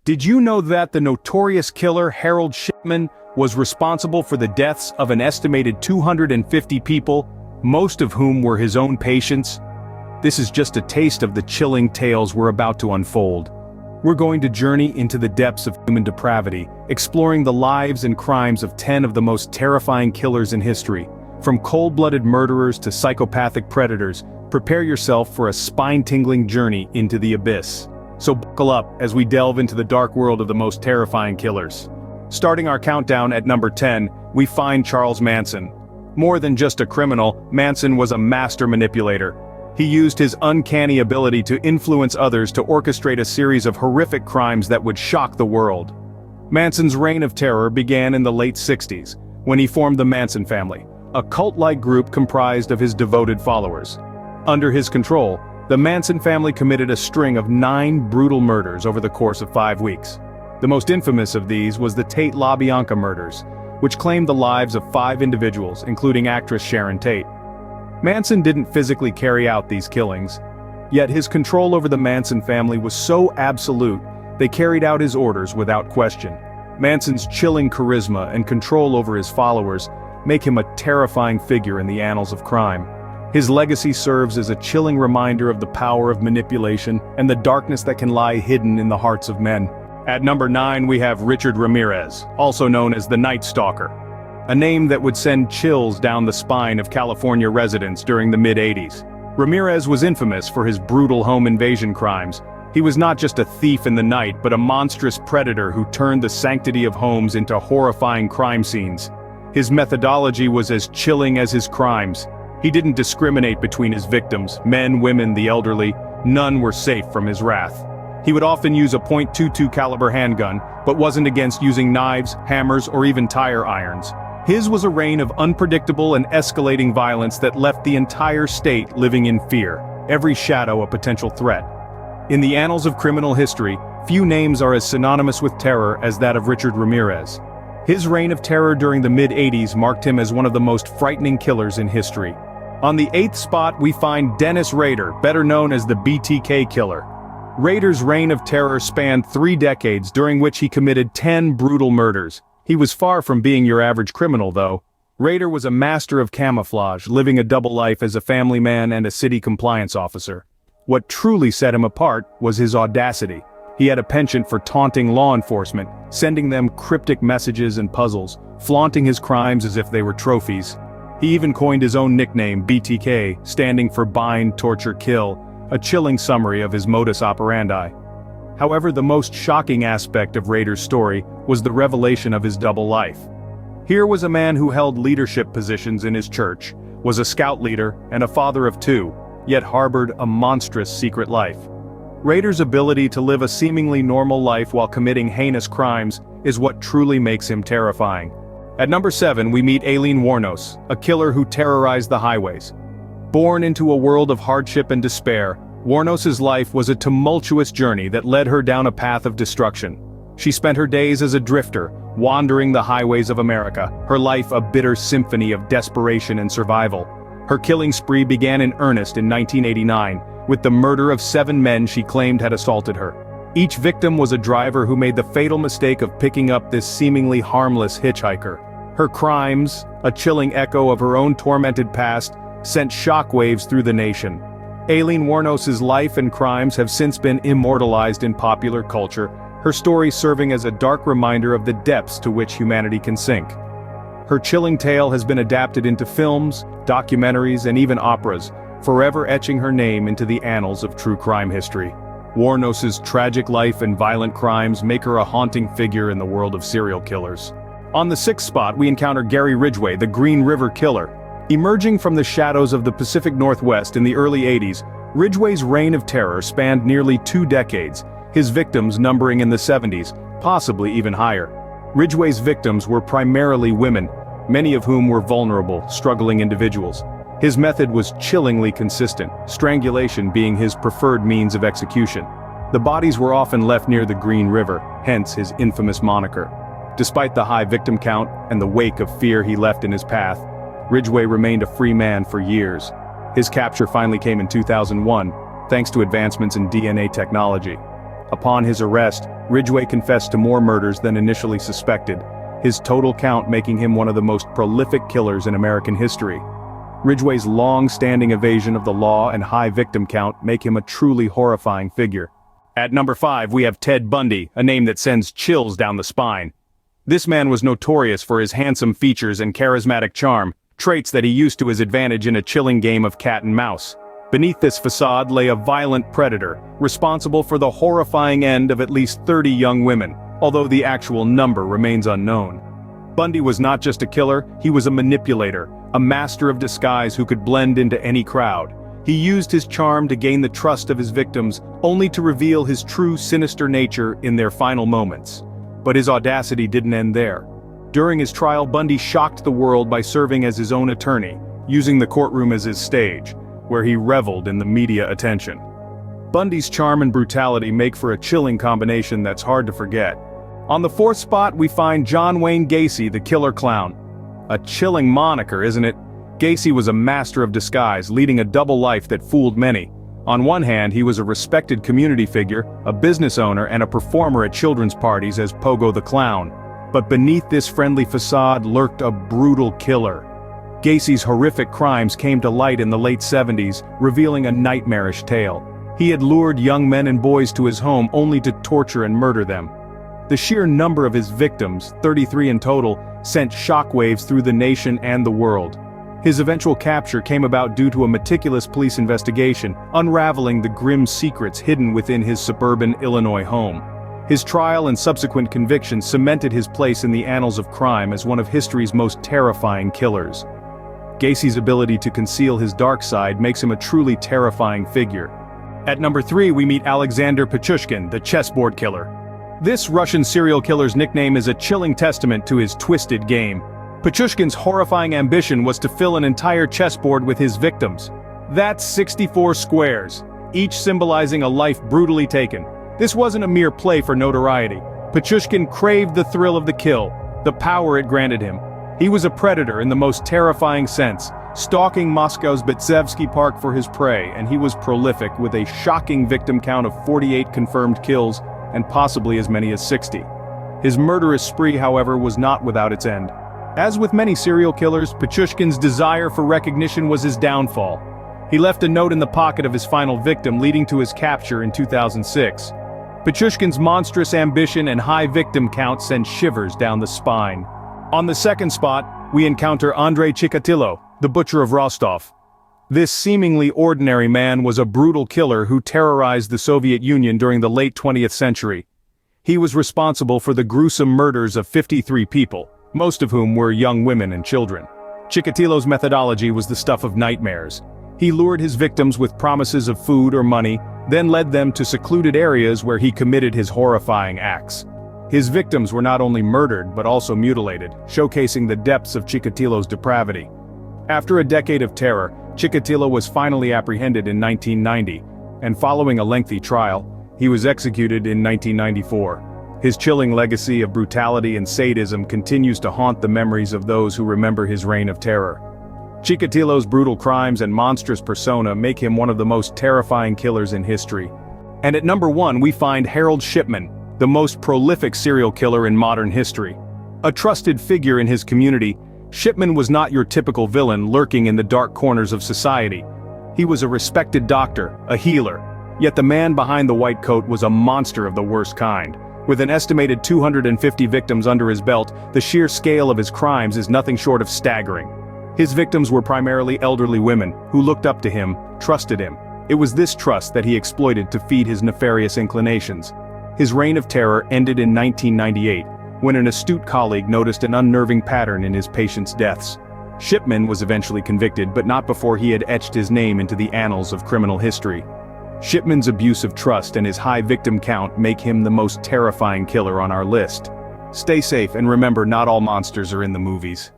Did you know that the notorious killer Harold Shipman was responsible for the deaths of an estimated 250 people, most of whom were his own patients? This is just a taste of the chilling tales we're about to unfold. We're going to journey into the depths of human depravity, exploring the lives and crimes of 10 of the most terrifying killers in history. From cold-blooded murderers to psychopathic predators, prepare yourself for a spine-tingling journey into the abyss. So buckle up as we delve into the dark world of the most terrifying killers. Starting our countdown at number 10, we find Charles Manson. More than just a criminal, Manson was a master manipulator. He used his uncanny ability to influence others to orchestrate a series of horrific crimes that would shock the world. Manson's reign of terror began in the late 60s, when he formed the Manson family, a cult-like group comprised of his devoted followers. Under his control, the Manson family committed a string of 9 brutal murders over the course of 5 weeks. The most infamous of these was the Tate LaBianca murders, which claimed the lives of 5 individuals, including actress Sharon Tate. Manson didn't physically carry out these killings, yet his control over the Manson family was so absolute, they carried out his orders without question. Manson's chilling charisma and control over his followers make him a terrifying figure in the annals of crime. His legacy serves as a chilling reminder of the power of manipulation and the darkness that can lie hidden in the hearts of men. At number 9 we have Richard Ramirez, also known as the Night Stalker. A name that would send chills down the spine of California residents during the mid-80s. Ramirez was infamous for his brutal home invasion crimes. He was not just a thief in the night but a monstrous predator who turned the sanctity of homes into horrifying crime scenes. His methodology was as chilling as his crimes. He didn't discriminate between his victims, men, women, the elderly. None were safe from his wrath. He would often use a .22 caliber handgun, but wasn't against using knives, hammers, or even tire irons. His was a reign of unpredictable and escalating violence that left the entire state living in fear, every shadow a potential threat. In the annals of criminal history, few names are as synonymous with terror as that of Richard Ramirez. His reign of terror during the mid-80s marked him as one of the most frightening killers in history. On the 8th spot we find Dennis Rader, better known as the BTK Killer. Rader's reign of terror spanned 3 decades, during which he committed 10 brutal murders. He was far from being your average criminal, though. Rader was a master of camouflage, living a double life as a family man and a city compliance officer. What truly set him apart was his audacity. He had a penchant for taunting law enforcement, sending them cryptic messages and puzzles, flaunting his crimes as if they were trophies. He even coined his own nickname, BTK, standing for Bind, Torture, Kill, a chilling summary of his modus operandi. However, the most shocking aspect of Rader's story was the revelation of his double life. Here was a man who held leadership positions in his church, was a scout leader and a father of 2, yet harbored a monstrous secret life. Rader's ability to live a seemingly normal life while committing heinous crimes is what truly makes him terrifying. At number 7 we meet Aileen Wuornos, a killer who terrorized the highways. Born into a world of hardship and despair, Wuornos's life was a tumultuous journey that led her down a path of destruction. She spent her days as a drifter, wandering the highways of America, her life a bitter symphony of desperation and survival. Her killing spree began in earnest in 1989, with the murder of 7 men she claimed had assaulted her. Each victim was a driver who made the fatal mistake of picking up this seemingly harmless hitchhiker. Her crimes, a chilling echo of her own tormented past, sent shockwaves through the nation. Aileen Wuornos's life and crimes have since been immortalized in popular culture, her story serving as a dark reminder of the depths to which humanity can sink. Her chilling tale has been adapted into films, documentaries, and even operas, forever etching her name into the annals of true crime history. Wuornos's tragic life and violent crimes make her a haunting figure in the world of serial killers. On the 6th spot we encounter Gary Ridgway, the Green River Killer. Emerging from the shadows of the Pacific Northwest in the early 80s, Ridgway's reign of terror spanned nearly 2 decades, his victims numbering in the 70s, possibly even higher. Ridgway's victims were primarily women, many of whom were vulnerable, struggling individuals. His method was chillingly consistent, strangulation being his preferred means of execution. The bodies were often left near the Green River, hence his infamous moniker. Despite the high victim count and the wake of fear he left in his path, Ridgway remained a free man for years. His capture finally came in 2001, thanks to advancements in DNA technology. Upon his arrest, Ridgway confessed to more murders than initially suspected, his total count making him one of the most prolific killers in American history. Ridgway's long-standing evasion of the law and high victim count make him a truly horrifying figure. At number 5 we have Ted Bundy, a name that sends chills down the spine. This man was notorious for his handsome features and charismatic charm, traits that he used to his advantage in a chilling game of cat and mouse. Beneath this facade lay a violent predator, responsible for the horrifying end of at least 30 young women, although the actual number remains unknown. Bundy was not just a killer, he was a manipulator, a master of disguise who could blend into any crowd. He used his charm to gain the trust of his victims, only to reveal his true sinister nature in their final moments. But his audacity didn't end there. During his trial, Bundy shocked the world by serving as his own attorney, using the courtroom as his stage, where he reveled in the media attention. Bundy's charm and brutality make for a chilling combination that's hard to forget. On the 4th spot we find John Wayne Gacy, the Killer Clown. A chilling moniker, isn't it? Gacy was a master of disguise, leading a double life that fooled many. On one hand, he was a respected community figure, a business owner and a performer at children's parties as Pogo the Clown. But beneath this friendly facade lurked a brutal killer. Gacy's horrific crimes came to light in the late 70s, revealing a nightmarish tale. He had lured young men and boys to his home only to torture and murder them. The sheer number of his victims, 33 in total, sent shockwaves through the nation and the world. His eventual capture came about due to a meticulous police investigation, unraveling the grim secrets hidden within his suburban Illinois home. His trial and subsequent conviction cemented his place in the annals of crime as one of history's most terrifying killers. Gacy's ability to conceal his dark side makes him a truly terrifying figure. At number 3 we meet Alexander Pichushkin, the chessboard killer. This Russian serial killer's nickname is a chilling testament to his twisted game. Pichushkin's horrifying ambition was to fill an entire chessboard with his victims. That's 64 squares, each symbolizing a life brutally taken. This wasn't a mere play for notoriety. Pichushkin craved the thrill of the kill, the power it granted him. He was a predator in the most terrifying sense, stalking Moscow's Betsevsky Park for his prey, and he was prolific with a shocking victim count of 48 confirmed kills, and possibly as many as 60. His murderous spree, however, was not without its end. As with many serial killers, Pichushkin's desire for recognition was his downfall. He left a note in the pocket of his final victim, leading to his capture in 2006. Pichushkin's monstrous ambition and high victim count send shivers down the spine. On the 2nd spot, we encounter Andrei Chikatilo, the Butcher of Rostov. This seemingly ordinary man was a brutal killer who terrorized the Soviet Union during the late 20th century. He was responsible for the gruesome murders of 53 people, most of whom were young women and children. Chikatilo's methodology was the stuff of nightmares. He lured his victims with promises of food or money, then led them to secluded areas where he committed his horrifying acts. His victims were not only murdered but also mutilated, showcasing the depths of Chikatilo's depravity. After a decade of terror, Chikatilo was finally apprehended in 1990, and following a lengthy trial, he was executed in 1994. His chilling legacy of brutality and sadism continues to haunt the memories of those who remember his reign of terror. Chikatilo's brutal crimes and monstrous persona make him one of the most terrifying killers in history. And at number 1 we find Harold Shipman, the most prolific serial killer in modern history. A trusted figure in his community, Shipman was not your typical villain lurking in the dark corners of society. He was a respected doctor, a healer, yet the man behind the white coat was a monster of the worst kind. With an estimated 250 victims under his belt, the sheer scale of his crimes is nothing short of staggering. His victims were primarily elderly women, who looked up to him, trusted him. It was this trust that he exploited to feed his nefarious inclinations. His reign of terror ended in 1998, when an astute colleague noticed an unnerving pattern in his patients' deaths. Shipman was eventually convicted, but not before he had etched his name into the annals of criminal history. Shipman's abuse of trust and his high victim count make him the most terrifying killer on our list. Stay safe and remember, not all monsters are in the movies.